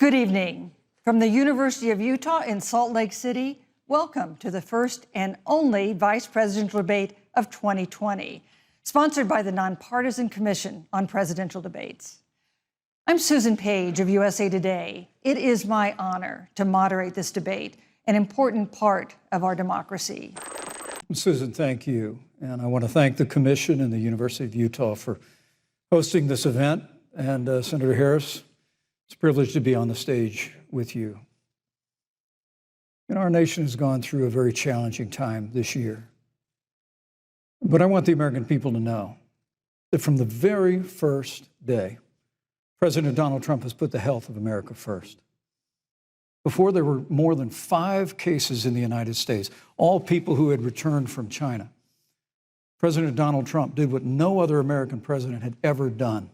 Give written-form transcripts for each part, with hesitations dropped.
Good evening. From the University of Utah in Salt Lake City, welcome to the first and only vice presidential debate of 2020, sponsored by the Nonpartisan Commission on Presidential Debates. I'm Susan Page of USA Today. It is my honor to moderate this debate, an important part of our democracy. Susan, thank you. And I want to thank the Commission and the University of Utah for hosting this event. And Senator Harris, it's a privilege to be on the stage with you. And our nation has gone through a very challenging time this year. But I want the American people to know that from the very first day, President Donald Trump has put the health of America first. Before there were more than 5 cases in the United States, all people who had returned from China, President Donald Trump did what no other American president had ever done.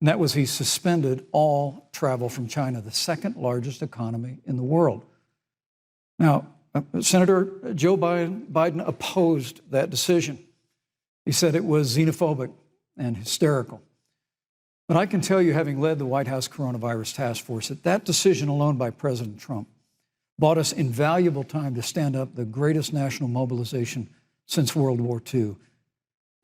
And that was he suspended all travel from China, the second largest economy in the world. Now, Senator Joe Biden opposed that decision. He said it was xenophobic and hysterical. But I can tell you, having led the White House Coronavirus Task Force, that decision alone by President Trump bought us invaluable time to stand up the greatest national mobilization since World War II.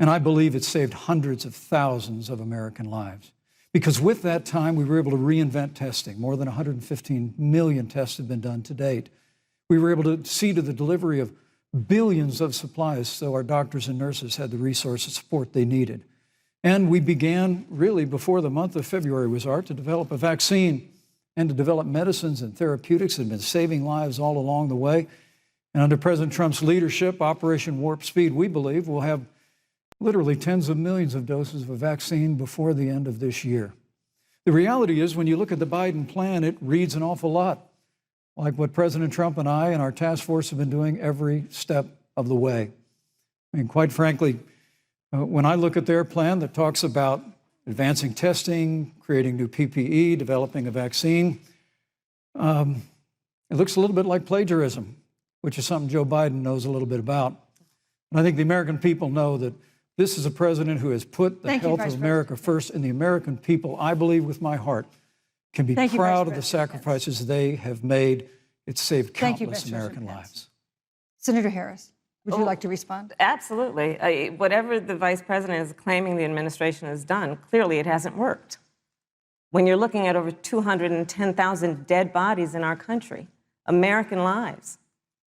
And I believe it saved hundreds of thousands of American lives. Because with that time, we were able to reinvent testing. More than 115 million tests have been done to date. We were able to see to the delivery of billions of supplies so our doctors and nurses had the resource and support they needed. And we began, really, before the month of February was out, to develop a vaccine and to develop medicines and therapeutics that have been saving lives all along the way. And under President Trump's leadership, Operation Warp Speed, we believe, will have literally tens of millions of doses of a vaccine before the end of this year. The reality is, when you look at the Biden plan, it reads an awful lot like what President Trump and I and our task force have been doing every step of the way. I mean, quite frankly, when I look at their plan that talks about advancing testing, creating new PPE, developing a vaccine, it looks a little bit like plagiarism, which is something Joe Biden knows a little bit about. And I think the American people know that this is a president who has put the health of America first, and the American people, I believe with my heart, can be proud of the sacrifices they have made. It's saved countless American lives. Senator Harris, would you like to respond? Absolutely. Whatever the vice president is claiming the administration has done, clearly it hasn't worked. When you're looking at over 210,000 dead bodies in our country, American lives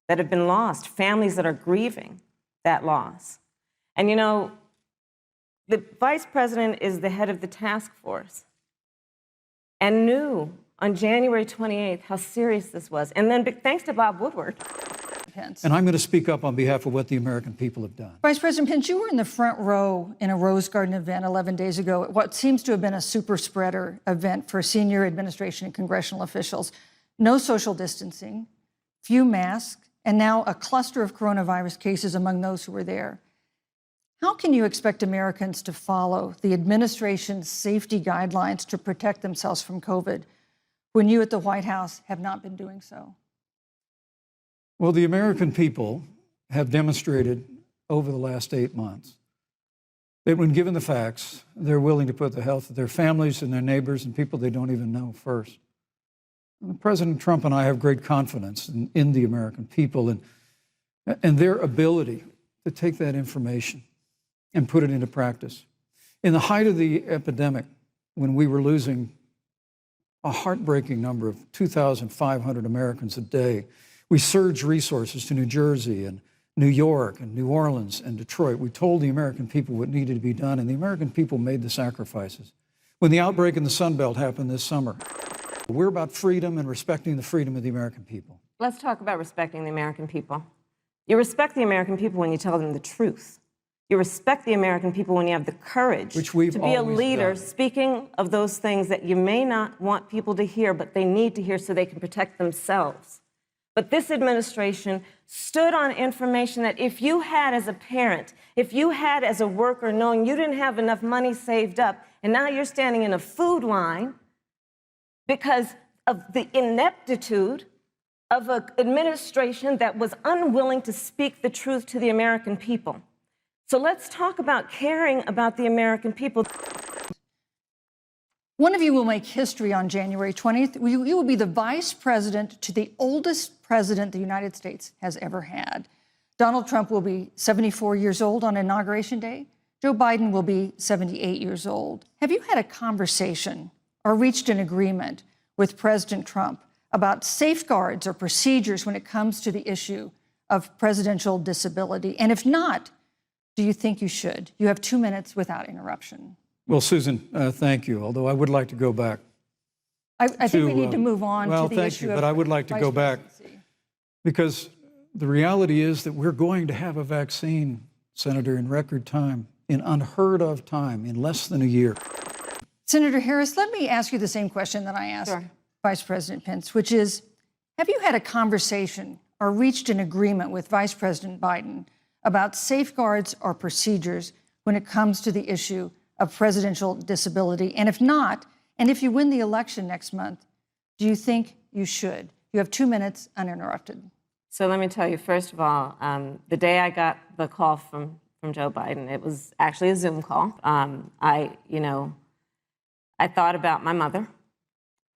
that have been lost, families that are grieving that loss. And you know, the vice president is the head of the task force and knew on January 28th how serious this was. And then thanks to Bob Woodward. And I'm going to speak up on behalf of what the American people have done. Vice President Pence, you were in the front row in a Rose Garden event 11 days ago, at what seems to have been a super spreader event for senior administration and congressional officials. No social distancing, few masks, and now a cluster of coronavirus cases among those who were there. How can you expect Americans to follow the administration's safety guidelines to protect themselves from COVID when you at the White House have not been doing so? Well, the American people have demonstrated over the last 8 months that when given the facts, they're willing to put the health of their families and their neighbors and people they don't even know first. And President Trump and I have great confidence in the American people and their ability to take that information and put it into practice. In the height of the epidemic, when we were losing a heartbreaking number of 2,500 Americans a day, we surged resources to New Jersey and New York and New Orleans and Detroit. We told the American people what needed to be done, and the American people made the sacrifices. When the outbreak in the Sun Belt happened this summer, we're about freedom and respecting the freedom of the American people. Let's talk about respecting the American people. You respect the American people when you tell them the truth. You respect the American people when you have the courage to be a leader, speaking of those things that you may not want people to hear, but they need to hear so they can protect themselves. But this administration stood on information that if you had as a parent, if you had as a worker, knowing you didn't have enough money saved up, and now you're standing in a food line because of the ineptitude of an administration that was unwilling to speak the truth to the American people. So let's talk about caring about the American people. One of you will make history on January 20th. You will be the vice president to the oldest president the United States has ever had. Donald Trump will be 74 years old on Inauguration Day. Joe Biden will be 78 years old. Have you had a conversation or reached an agreement with President Trump about safeguards or procedures when it comes to the issue of presidential disability? And if not, do you think you should? You have 2 minutes without interruption. Well, Susan, thank you, although I would like to go back. I think we need to move on to the issue thank you, but I would like to go back because the reality is that we're going to have a vaccine, Senator, in record time, in unheard of time, in less than a year. Senator Harris, let me ask you the same question that I asked Vice President Pence, which is, have you had a conversation or reached an agreement with Vice President Biden about safeguards or procedures when it comes to the issue of presidential disability? And if not, and if you win the election next month, do you think you should? You have 2 minutes uninterrupted. So let me tell you, first of all, the day I got the call from Joe Biden, it was actually a Zoom call. I thought about my mother,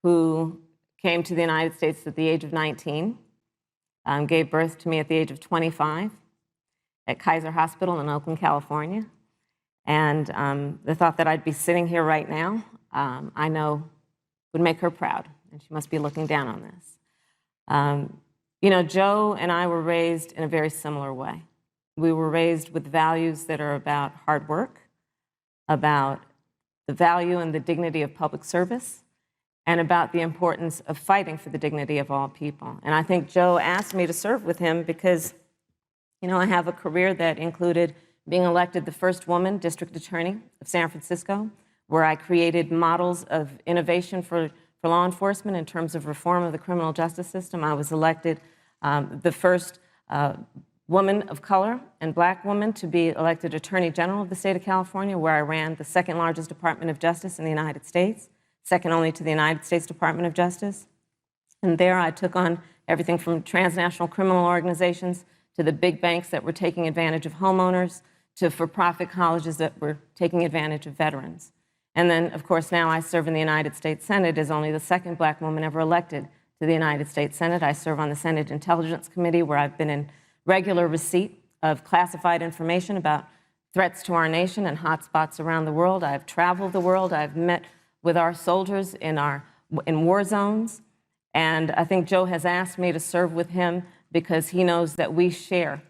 who came to the United States at the age of 19, gave birth to me at the age of 25 at Kaiser Hospital in Oakland, California. And the thought that I'd be sitting here right now, I know would make her proud, and she must be looking down on this. Joe and I were raised in a very similar way. We were raised with values that are about hard work, about the value and the dignity of public service, and about the importance of fighting for the dignity of all people. And I think Joe asked me to serve with him because, I have a career that included being elected the first woman district attorney of San Francisco, where I created models of innovation for law enforcement in terms of reform of the criminal justice system. I was elected the first woman of color and black woman to be elected Attorney General of the state of California, where I ran the second largest Department of Justice in the United States, second only to the United States Department of Justice. And there I took on everything from transnational criminal organizations to the big banks that were taking advantage of homeowners, to for-profit colleges that were taking advantage of veterans. And then, of course, now I serve in the United States Senate as only the second black woman ever elected to the United States Senate. I serve on the Senate Intelligence Committee, where I've been in regular receipt of classified information about threats to our nation and hotspots around the world. I've traveled the world. I've met with our soldiers in war zones. And I think Joe has asked me to serve with him because he knows that we share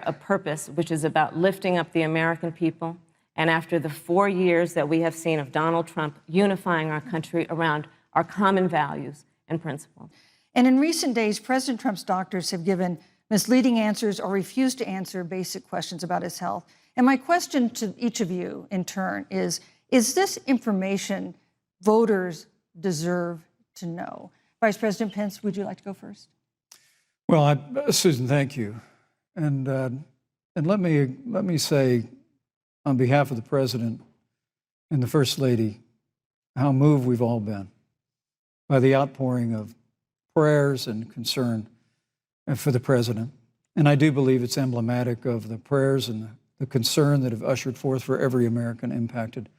a purpose which is about lifting up the American people. And after the 4 years that we have seen of Donald Trump unifying our country around our common values and principles. And in recent days, President Trump's doctors have given misleading answers or refused to answer basic questions about his health. And my question to each of you in turn is this information voters deserve to know? Vice President Pence, would you like to go first? Well, Susan, thank you. And let me say, on behalf of the President and the First Lady, how moved we've all been by the outpouring of prayers and concern for the President. And I do believe it's emblematic of the prayers and the concern that have ushered forth for every American impacted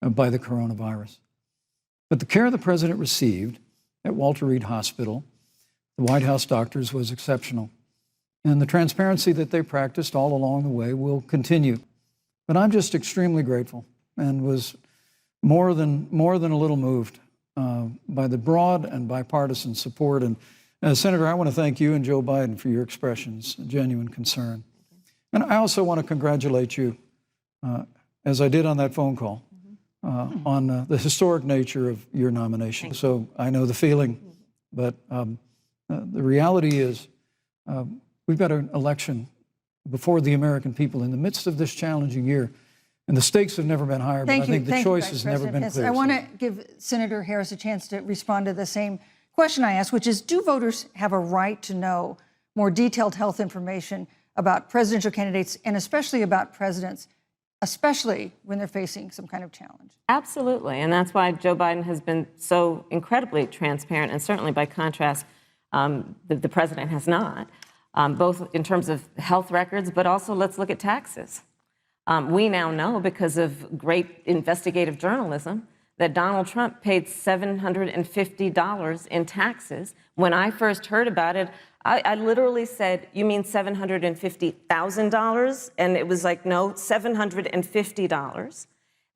by the coronavirus. But the care the President received at Walter Reed Hospital, the White House doctors, was exceptional. And the transparency that they practiced all along the way will continue. But I'm just extremely grateful and was more than a little moved by the broad and bipartisan support. And Senator, I want to thank you and Joe Biden for your expressions, genuine concern. And I also want to congratulate you, as I did on that phone call, on the historic nature of your nomination. So I know the feeling, but the reality is we've got an election before the American people in the midst of this challenging year. And the stakes have never been higher, but I think the choice has never been clearer. I want to give Senator Harris a chance to respond to the same question I asked, which is, do voters have a right to know more detailed health information about presidential candidates and especially about presidents, especially when they're facing some kind of challenge? Absolutely, and that's why Joe Biden has been so incredibly transparent, and certainly by contrast, the president has not, both in terms of health records, but also let's look at taxes. We now know, because of great investigative journalism, that Donald Trump paid $750 in taxes. When I first heard about it, I literally said, "You mean $750,000?" And it was like, no, $750.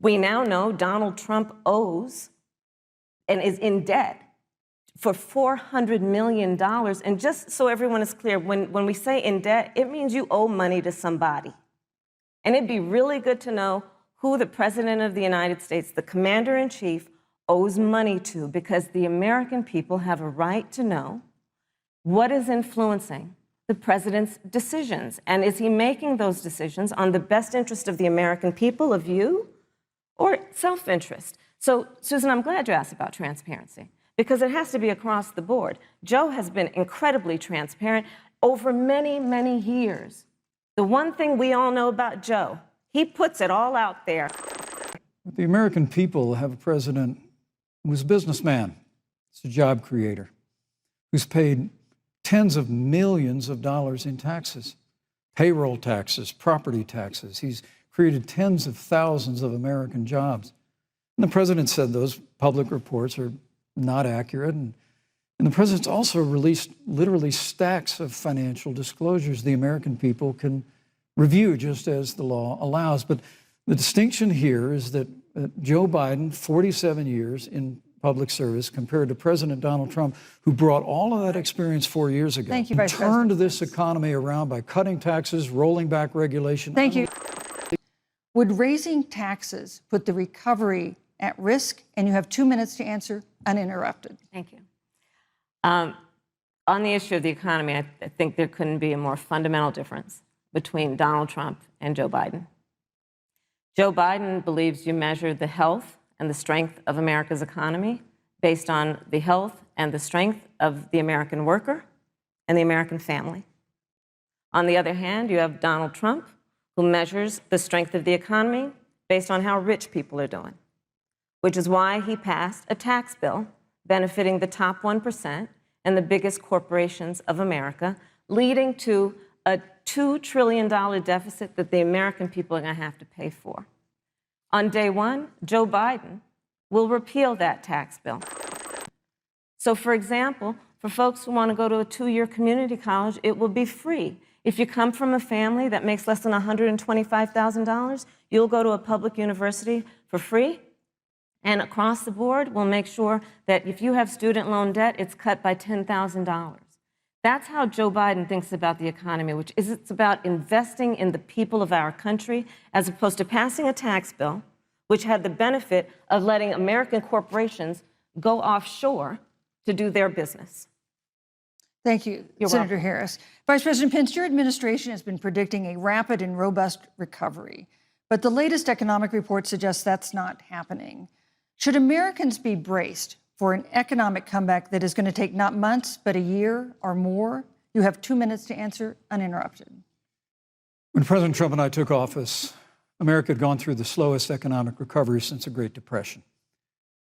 We now know Donald Trump owes and is in debt for $400 million. And just so everyone is clear, when we say in debt, it means you owe money to somebody. And it'd be really good to know who the President of the United States, the Commander-in-Chief, owes money to, because the American people have a right to know what is influencing the President's decisions. And is he making those decisions on the best interest of the American people, of you, or self-interest? So, Susan, I'm glad you asked about transparency, because it has to be across the board. Joe has been incredibly transparent over many, many years. The one thing we all know about Joe, he puts it all out there. The American people have a president who's a businessman, he's a job creator, who's paid tens of millions of dollars in taxes, payroll taxes, property taxes. He's created tens of thousands of American jobs. And the president said those public reports are not accurate. And the president's also released literally stacks of financial disclosures the American people can review just as the law allows. But the distinction here is that Joe Biden, 47 years in public service, compared to President Donald Trump, who brought all of that experience 4 years ago. Thank you, Vice Turned President. this economy around by cutting taxes, rolling back regulation. Thank you. Would raising taxes put the recovery at risk? And you have 2 minutes to answer uninterrupted. Thank you. On the issue of the economy, I think there couldn't be a more fundamental difference between Donald Trump and Joe Biden. Joe Biden believes you measure the health and the strength of America's economy based on the health and the strength of the American worker and the American family. On the other hand, you have Donald Trump, who measures the strength of the economy based on how rich people are doing, which is why he passed a tax bill benefiting the top 1% and the biggest corporations of America, leading to a $2 trillion deficit that the American people are going to have to pay for. On day one, Joe Biden will repeal that tax bill. So, for example, for folks who want to go to a 2-year community college, it will be free. If you come from a family that makes less than $125,000, you'll go to a public university for free. And across the board, we'll make sure that if you have student loan debt, it's cut by $10,000. That's how Joe Biden thinks about the economy, which is it's about investing in the people of our country, as opposed to passing a tax bill, which had the benefit of letting American corporations go offshore to do their business. Thank you, You're Senator welcome. Harris. Vice President Pence, your administration has been predicting a rapid and robust recovery, but the latest economic report suggests that's not happening. Should Americans be braced for an economic comeback that is going to take not months, but a year or more? You have 2 minutes to answer uninterrupted. When President Trump and I took office, America had gone through the slowest economic recovery since the Great Depression.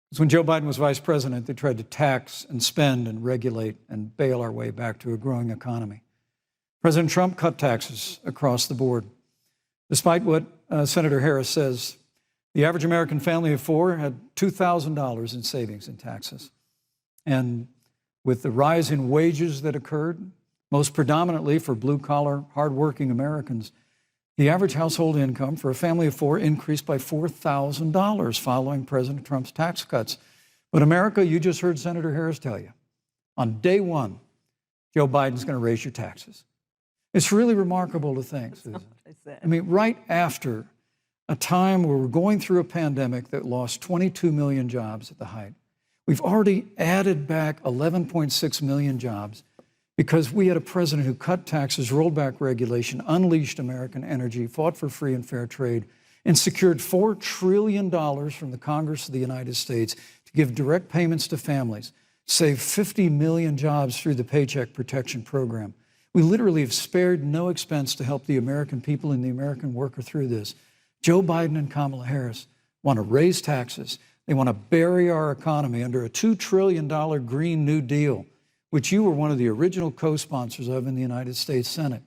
Because when Joe Biden was vice president, they tried to tax and spend and regulate and bail our way back to a growing economy. President Trump cut taxes across the board. Despite what Senator Harris says, the average American family of 4 had $2,000 in savings in taxes. And with the rise in wages that occurred, most predominantly for blue-collar, hardworking Americans, the average household income for a family of 4 increased by $4,000 following President Trump's tax cuts. But America, you just heard Senator Harris tell you, on day one, Joe Biden's going to raise your taxes. It's really remarkable to think, Susan. I mean, right after a time where we're going through a pandemic that lost 22 million jobs at the height, we've already added back 11.6 million jobs because we had a president who cut taxes, rolled back regulation, unleashed American energy, fought for free and fair trade, and secured $4 trillion from the Congress of the United States to give direct payments to families, save 50 million jobs through the Paycheck Protection Program. We literally have spared no expense to help the American people and the American worker through this. Joe Biden and Kamala Harris want to raise taxes. They want to bury our economy under a $2 trillion Green New Deal, which you were one of the original co-sponsors of in the United States Senate.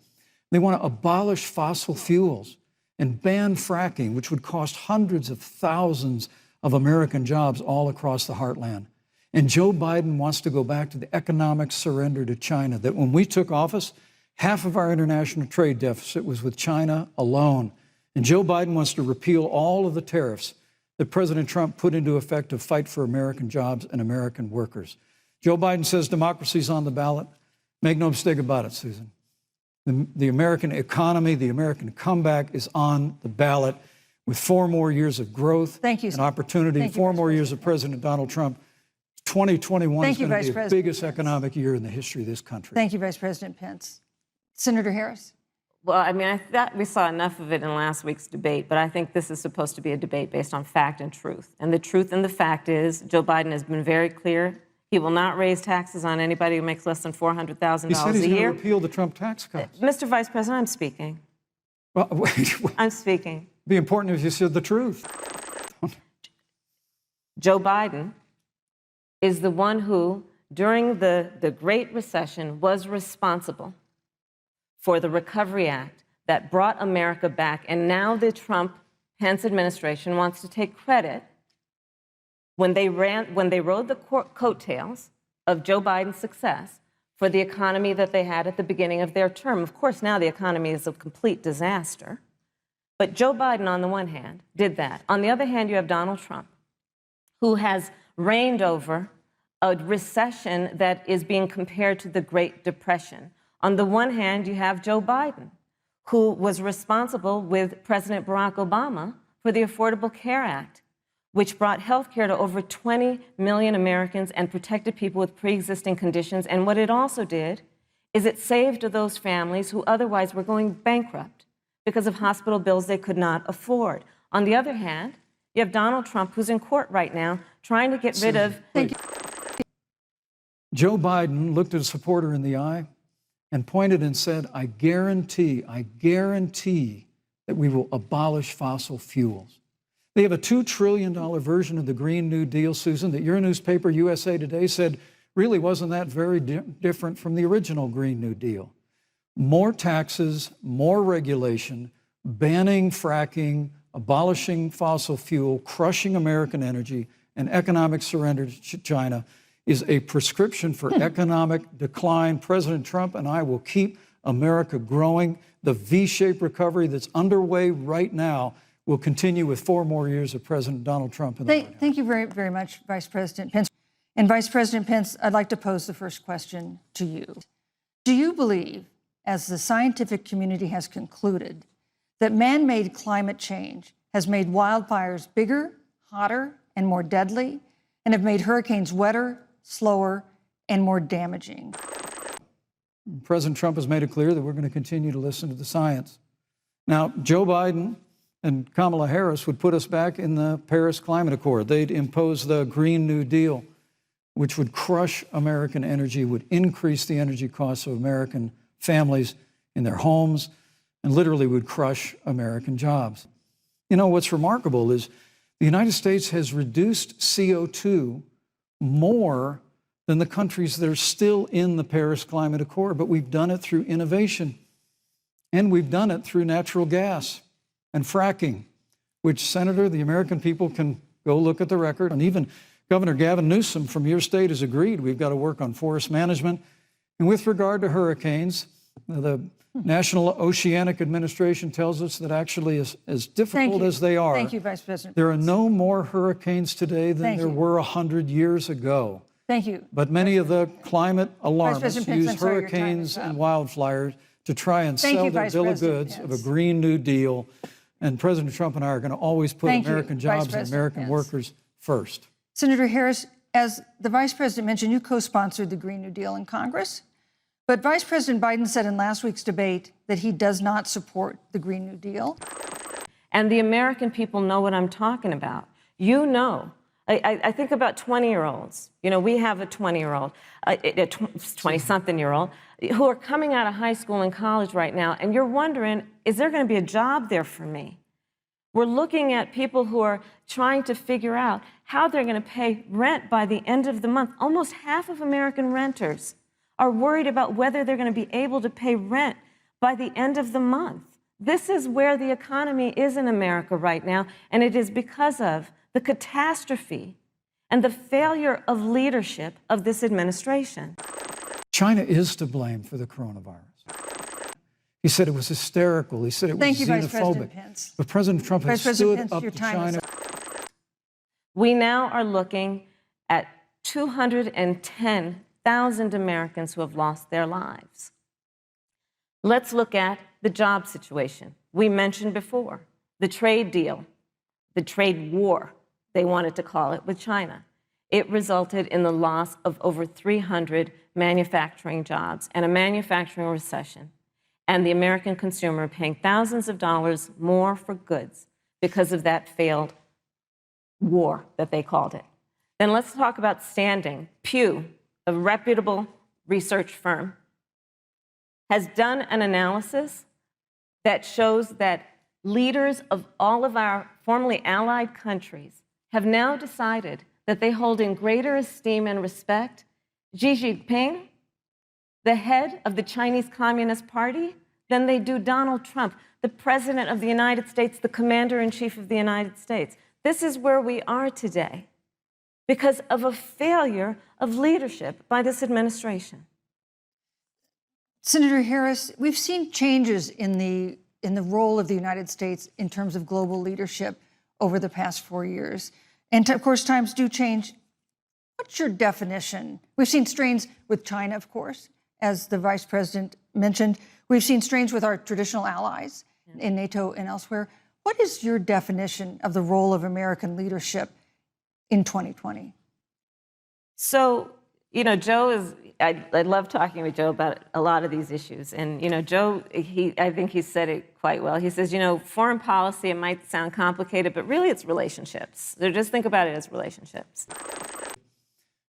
They want to abolish fossil fuels and ban fracking, which would cost hundreds of thousands of American jobs all across the heartland. And Joe Biden wants to go back to the economic surrender to China, that when we took office, half of our international trade deficit was with China alone. And Joe Biden wants to repeal all of the tariffs that President Trump put into effect to fight for American jobs and American workers. Joe Biden says democracy's on the ballot. Make no mistake about it, Susan. The American economy, the American comeback is on the ballot with 4 more years of growth and opportunity, 4 more years of President Donald Trump. 2021 is going to be the biggest economic year in the history of this country. Thank you, Vice President Pence. Senator Harris. Well, I mean, I thought we saw enough of it in last week's debate, but I think this is supposed to be a debate based on fact and truth. And the truth and the fact is Joe Biden has been very clear. He will not raise taxes on anybody who makes less than $400,000 a year. He said he's going to repeal the Trump tax cuts. Mr. Vice President, I'm speaking. Well, wait. I'm speaking. It'd be important if you said the truth. Joe Biden is the one who, during the Great Recession, was responsible for the Recovery Act that brought America back. And now the Trump-Pence administration wants to take credit when they rode the coattails of Joe Biden's success for the economy that they had at the beginning of their term. Of course, now the economy is a complete disaster. But Joe Biden, on the one hand, did that. On the other hand, you have Donald Trump, who has reigned over a recession that is being compared to the Great Depression. On the one hand, you have Joe Biden, who was responsible with President Barack Obama for the Affordable Care Act, which brought health care to over 20 million Americans and protected people with pre-existing conditions. And what it also did is it saved those families who otherwise were going bankrupt because of hospital bills they could not afford. On the other hand, you have Donald Trump, who's in court right now, trying to get rid of... Joe Biden looked at a supporter in the eye and pointed and said, I guarantee that we will abolish fossil fuels. They have a $2 trillion version of the Green New Deal, Susan, that your newspaper, USA Today, said really wasn't that very different from the original Green New Deal. More taxes, more regulation, banning fracking, abolishing fossil fuel, crushing American energy, and economic surrender to China is a prescription for economic decline. President Trump and I will keep America growing. The V-shaped recovery that's underway right now will continue with 4 more years of President Donald Trump in the White House. Thank you very, very much, Vice President Pence. And Vice President Pence, I'd like to pose the first question to you. Do you believe, as the scientific community has concluded, that man-made climate change has made wildfires bigger, hotter, and more deadly, and have made hurricanes wetter, slower, and more damaging? President Trump has made it clear that we're going to continue to listen to the science. Now, Joe Biden and Kamala Harris would put us back in the Paris Climate Accord. They'd impose the Green New Deal, which would crush American energy, would increase the energy costs of American families in their homes, and literally would crush American jobs. You know, what's remarkable is the United States has reduced CO2 more than the countries that are still in the Paris Climate Accord, but we've done it through innovation, and we've done it through natural gas and fracking, which, Senator, the American people can go look at the record. And even Governor Gavin Newsom from your state has agreed we've got to work on forest management. And with regard to hurricanes, the National Oceanic Administration tells us that actually as difficult as they are, Thank you, Vice President. There are no more hurricanes today than there were 100 years ago. Thank you. But many of the climate alarmists use hurricanes and wildfires to try and sell their bill of goods of a Green New Deal. And President Trump and I are going to always put American jobs and American workers first. Senator Harris, as the Vice President mentioned, you co-sponsored the Green New Deal in Congress. But Vice President Biden said in last week's debate that he does not support the Green New Deal. And the American people know what I'm talking about. You know. I think about 20-year-olds. You know, we have a 20-year-old, a 20-something-year-old, who are coming out of high school and college right now, and you're wondering, is there going to be a job there for me? We're looking at people who are trying to figure out how they're going to pay rent by the end of the month. Almost half of American renters are worried about whether they're going to be able to pay rent by the end of the month. This is where the economy is in America right now, and it is because of the catastrophe and the failure of leadership of this administration. China is to blame for the coronavirus. He said it was hysterical. He said it was Thank you, xenophobic. Vice President Pence. But President Trump has Vice President stood Pence, up your to time is China. up. We now are looking at 210,000 Americans who have lost their lives. Let's look at the job situation. We mentioned before the trade deal, the trade war, they wanted to call it, with China. It resulted in the loss of over 300 manufacturing jobs and a manufacturing recession, and the American consumer paying thousands of dollars more for goods because of that failed war that they called it. Then let's talk about standing. Pew, a reputable research firm, has done an analysis that shows that leaders of all of our formerly allied countries have now decided that they hold in greater esteem and respect Xi Jinping, the head of the Chinese Communist Party, than they do Donald Trump, the President of the United States, the Commander-in-Chief of the United States. This is where we are today because of a failure of leadership by this administration. Senator Harris, we've seen changes in the role of the United States in terms of global leadership over the past 4 years. And of course, times do change. What's your definition? We've seen strains with China, of course, as the Vice President mentioned. We've seen strains with our traditional allies in NATO and elsewhere. What is your definition of the role of American leadership in 2020? So, you know, Joe is, I love talking with Joe about a lot of these issues. And, you know, Joe, I think he said it quite well. He says, you know, foreign policy, it might sound complicated, but really it's relationships. So just think about it as relationships.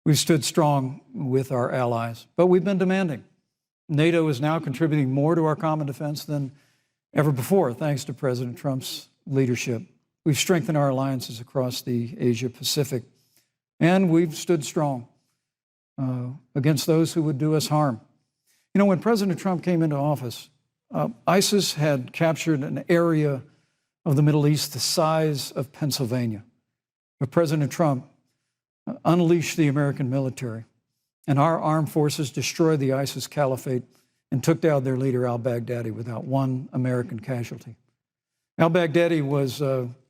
We've stood strong with our allies, but we've been demanding. NATO is now contributing more to our common defense than ever before, thanks to President Trump's leadership. We've strengthened our alliances across the Asia-Pacific, and we've stood strong against those who would do us harm. You know, when President Trump came into office, ISIS had captured an area of the Middle East the size of Pennsylvania. But President Trump unleashed the American military, and our armed forces destroyed the ISIS caliphate and took down their leader, al-Baghdadi, without one American casualty. Al-Baghdadi was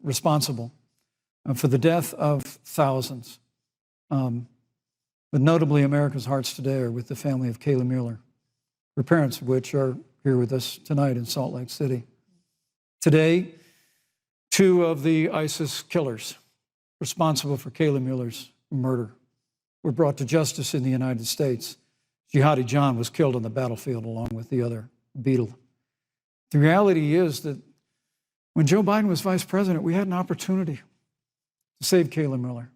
responsible for the death of thousands. But notably, America's hearts today are with the family of Kayla Mueller, her parents of which are here with us tonight in Salt Lake City. Today, 2 of the ISIS killers responsible for Kayla Mueller's murder were brought to justice in the United States. Jihadi John was killed on the battlefield along with the other Beetle. The reality is that when Joe Biden was vice president, we had an opportunity to save Kayla Mueller.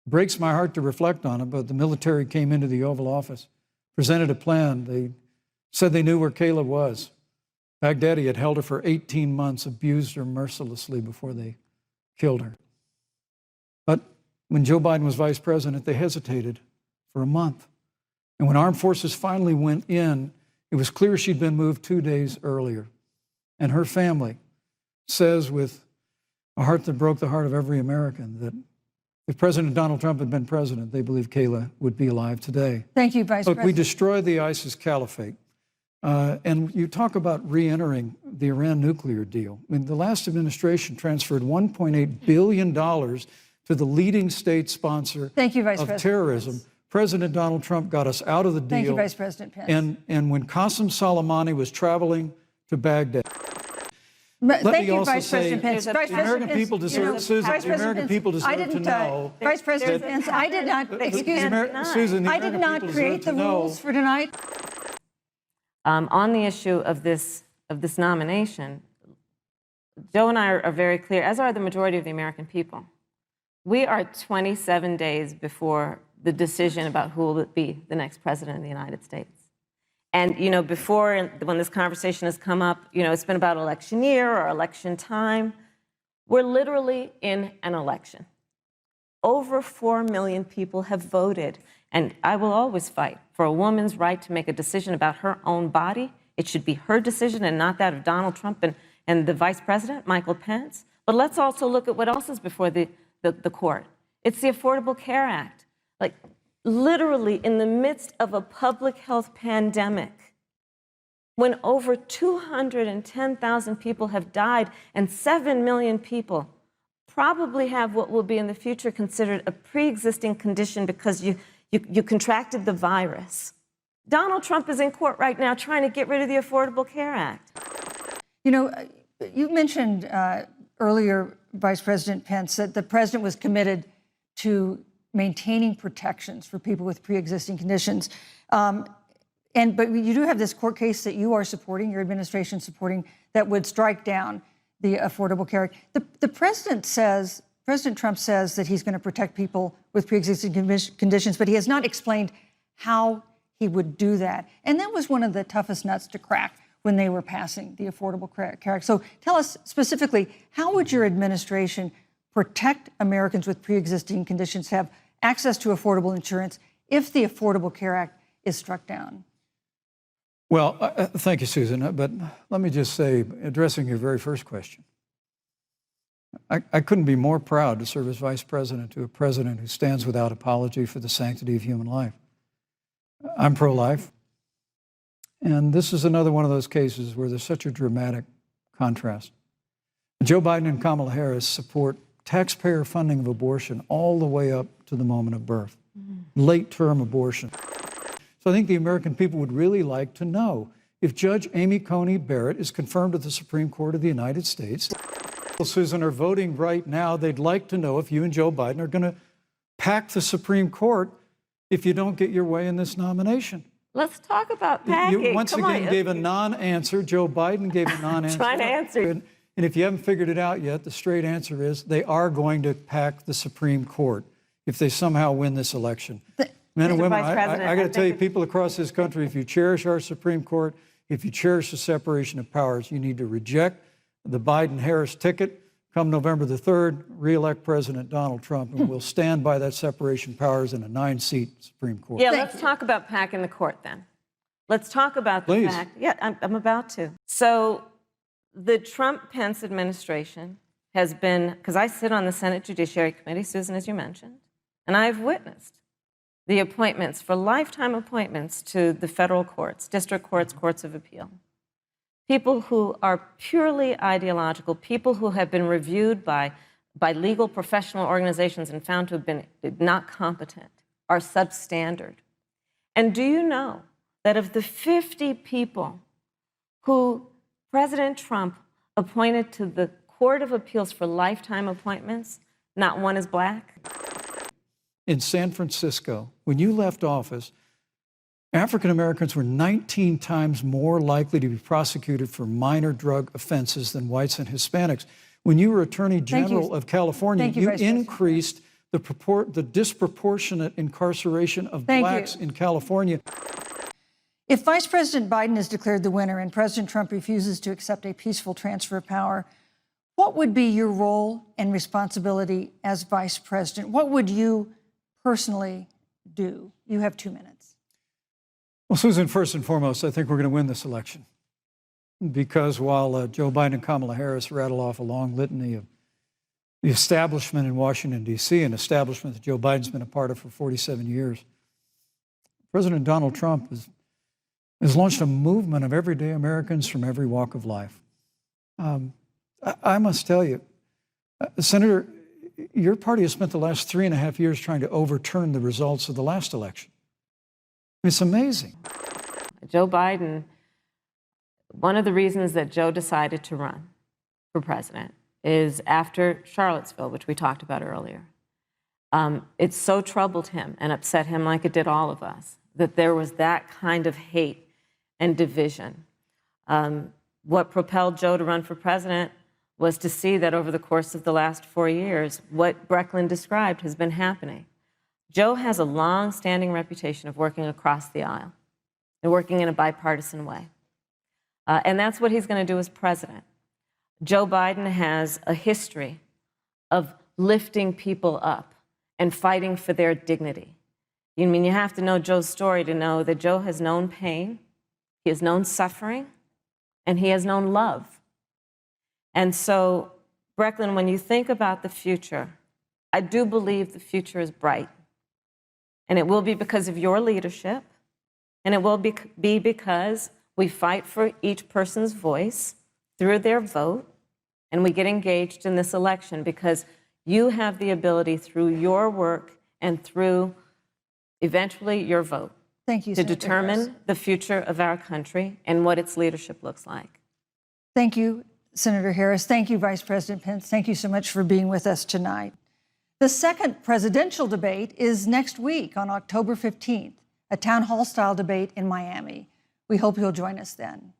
It breaks my heart to reflect on it, but the military came into the Oval Office, presented a plan. They said they knew where Kayla was. Baghdadi had held her for 18 months, abused her mercilessly before they killed her. But when Joe Biden was vice president, they hesitated for a month. And when armed forces finally went in, it was clear she'd been moved 2 days earlier. And her family says with a heart that broke the heart of every American that if President Donald Trump had been president, they believe Kayla would be alive today. Thank you, Vice Look, President. we destroyed the ISIS caliphate. And you talk about re-entering the Iran nuclear deal. I mean, the last administration transferred $1.8 billion to the leading state sponsor Thank you, Vice of President terrorism. Pence. President Donald Trump got us out of the deal. Thank you, Vice President Pence. And when Qasem Soleimani was traveling to Baghdad, Thank you, also Vice President say Pence. the Vice American President people Pence, deserve, Susan, Vice the President American Pence, people I deserve to didn't, know. Vice President Pence, I did not, excuse me, Susan, the I did American not people create deserve the to know. rules for tonight. On the issue of this nomination, Joe and I are very clear, as are the majority of the American people. We are 27 days before the decision about who will be the next president of the United States. And, you know, before, when this conversation has come up, you know, it's been about election year or election time. We're literally in an election. Over 4 million people have voted. And I will always fight for a woman's right to make a decision about her own body. It should be her decision and not that of Donald Trump and the vice president, Michael Pence. But let's also look at what else is before the the court. It's the Affordable Care Act. Like, literally in the midst of a public health pandemic, when over 210,000 people have died and 7 million people probably have what will be in the future considered a pre-existing condition because you contracted the virus. Donald Trump is in court right now trying to get rid of the Affordable Care Act. You know, you mentioned earlier, Vice President Pence, that the president was committed to maintaining protections for people with pre-existing conditions. But you do have this court case that you are supporting, your administration supporting, that would strike down the Affordable Care Act. The president says, President Trump says that he's going to protect people with pre-existing conditions, but he has not explained how he would do that. And that was one of the toughest nuts to crack when they were passing the Affordable Care Act. So tell us specifically, how would your administration protect Americans with pre-existing conditions to have access to affordable insurance if the Affordable Care Act is struck down? Well, thank you, Susan. But let me just say, addressing your very first question, I couldn't be more proud to serve as vice president to a president who stands without apology for the sanctity of human life. I'm pro-life, and this is another one of those cases where there's such a dramatic contrast. Joe Biden and Kamala Harris support taxpayer funding of abortion all the way up to the moment of birth, late-term abortion. So I think the American people would really like to know if Judge Amy Coney Barrett is confirmed at the Supreme Court of the United States. Susan, are voting right now. They'd like to know if you and Joe Biden are going to pack the Supreme Court if you don't get your way in this nomination. Let's talk about packing. You once again gave a non-answer. Joe Biden gave a non-answer. Trying to answer. And if you haven't figured it out yet, the straight answer is they are going to pack the Supreme Court if they somehow win this election. Men and women, I got to tell you, people across this country, if you cherish our Supreme Court, if you cherish the separation of powers, you need to reject the Biden-Harris ticket. Come November the 3rd, re-elect President Donald Trump, and we'll stand by that separation of powers in a 9-seat Supreme Court. Yeah, let's talk about packing the court then. Let's talk about the fact. Yeah, I'm about to. So the Trump-Pence administration has been, because I sit on the Senate Judiciary Committee, Susan, as you mentioned, and I've witnessed the appointments for lifetime appointments to the federal courts, district courts, courts of appeal. People who are purely ideological, people who have been reviewed by legal professional organizations and found to have been not competent, are substandard. And do you know that of the 50 people who President Trump appointed to the Court of Appeals for lifetime appointments, not one is black? In San Francisco, when you left office, African Americans were 19 times more likely to be prosecuted for minor drug offenses than whites and Hispanics. When you were Attorney General of California, you increased the disproportionate incarceration of blacks in California. If Vice President Biden is declared the winner and President Trump refuses to accept a peaceful transfer of power, what would be your role and responsibility as vice president? What would you personally do? You have 2 minutes. Well, Susan, first and foremost, I think we're going to win this election. Because while Joe Biden and Kamala Harris rattle off a long litany of the establishment in Washington, D.C., an establishment that Joe Biden's been a part of for 47 years, President Donald Trump has launched a movement of everyday Americans from every walk of life. I must tell you, Senator, your party has spent the last 3.5 years trying to overturn the results of the last election. It's amazing. Joe Biden, one of the reasons that Joe decided to run for president is after Charlottesville, which we talked about earlier. It so troubled him and upset him, like it did all of us, that there was that kind of hate and division. What propelled Joe to run for president was to see that over the course of the last 4 years, what Brecklin described has been happening. Joe has a long-standing reputation of working across the aisle and working in a bipartisan way. And that's what he's going to do as president. Joe Biden has a history of lifting people up and fighting for their dignity. You mean you have to know Joe's story to know that Joe has known pain, he has known suffering, and he has known love. And so, Brecklin, when you think about the future I do believe the future is bright. And it will be because of your leadership, and it will be because we fight for each person's voice through their vote, and we get engaged in this election because you have the ability through your work and through eventually your vote Thank you, to Senator determine Harris. the future of our country and what its leadership looks like. Thank you, Senator Harris. Thank you, Vice President Pence. Thank you so much for being with us tonight. The second presidential debate is next week on October 15th, a town hall style debate in Miami. We hope you'll join us then.